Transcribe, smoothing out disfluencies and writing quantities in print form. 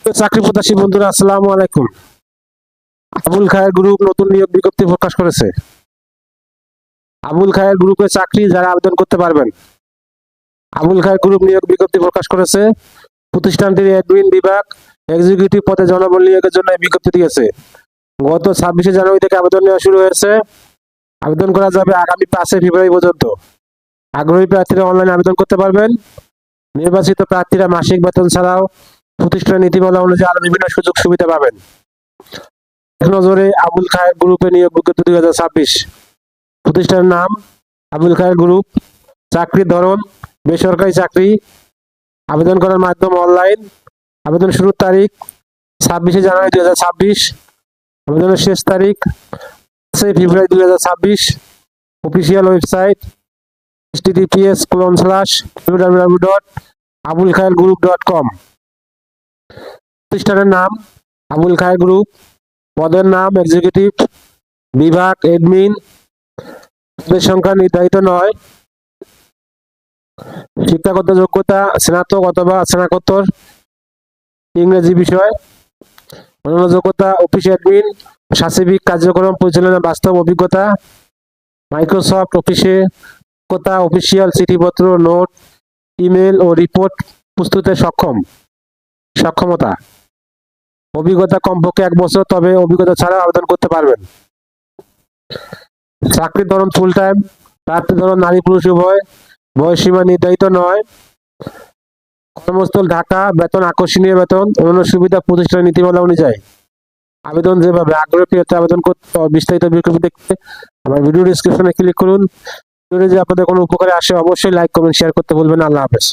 চাকরি প্রত্যাশী বন্ধুরা, আসসালামু আলাইকুম। আবুল খায়ের গ্রুপ নতুন নিয়োগ বিজ্ঞপ্তি প্রকাশ করেছে। আবুল খায়ের গ্রুপে চাকরি যারা আবেদন করতে পারবেন। আবুল খায়ের গ্রুপ নিয়োগ বিজ্ঞপ্তি প্রকাশ করেছে। প্রতিষ্ঠানটির অ্যাডমিন বিভাগ এক্সিকিউটিভ পদে জনবল নিয়োগের জন্য এই বিজ্ঞপ্তি দিয়েছে। গত 26শে জানুয়ারি থেকে আবেদন নেওয়া শুরু হয়েছে। আবেদন করা যাবে আগামী 5শে ফেব্রুয়ারি পর্যন্ত। আগ্রহী প্রার্থীরা অনলাইনে আবেদন করতে পারবেন। নির্বাচিত প্রার্থীরা মাসিক বেতন ছাড়াও প্রতিষ্ঠানের নীতিমালা অনুযায়ী আরো বিভিন্ন সুযোগ সুবিধা পাবেন। এক নজরে আবুল খায়ের গ্রুপে নিয়োগ বিজ্ঞপ্তি 2026। প্রতিষ্ঠানের নাম আবুল খায়ের গ্রুপ। চাকরির ধরন বেসরকারি চাকরি। আবেদন করার মাধ্যম অনলাইন। আবেদন শুরুর তারিখ 26শে জানুয়ারি 2026। আবেদনের শেষ তারিখ 5 ফেব্রুয়ারি 2026। Official website https://www.abulkhairgroup.com। প্রতিষ্ঠানের নাম আবুল খায়ের গ্রুপ। পদের নাম এক্সিকিউটিভ। বিভাগ এডমিন। পদের সংখ্যা নির্ধারিত নয়। শিক্ষাগত যোগ্যতা স্নাতক অথবা স্নাতকোত্তর ইংরেজি বিষয়। অন্যান্য যোগ্যতা অফিস অ্যাডমিন, সার্বিক কার্যক্রম পরিচালনার বাস্তব অভিজ্ঞতা, মাইক্রোসফট অফিসে দক্ষতা, অফিসিয়াল চিঠিপত্র, নোট, ইমেল ও রিপোর্ট প্রস্তুতে সক্ষমতা। অভিজ্ঞতা কমপক্ষে 1 বছর, তবে অভিজ্ঞতা ছাড়া আবেদন করতে পারবেন। চাকরির ধরন ফুল টাইম। প্রার্থীর ধরন নারী পুরুষ উভয়। বয়সসীমা নির্ধারিত নয়। কর্মস্থল ঢাকা। বেতন আকর্ষণীয় বেতন। অন্যান্য সুবিধা প্রতিষ্ঠানের নীতিমালা অনুযায়ী। আবেদন যেভাবে আগ্রহী প্রার্থী আবেদন করতে বিস্তারিত বিজ্ঞপ্তি দেখতে আমার ভিডিও ডেসক্রিপশনে ক্লিক করুন। যদি আপনাদের কোনো উপকারে আসে অবশ্যই লাইক কমেন্ট শেয়ার করতে ভুলবেন না। আল্লাহ হাফেজ।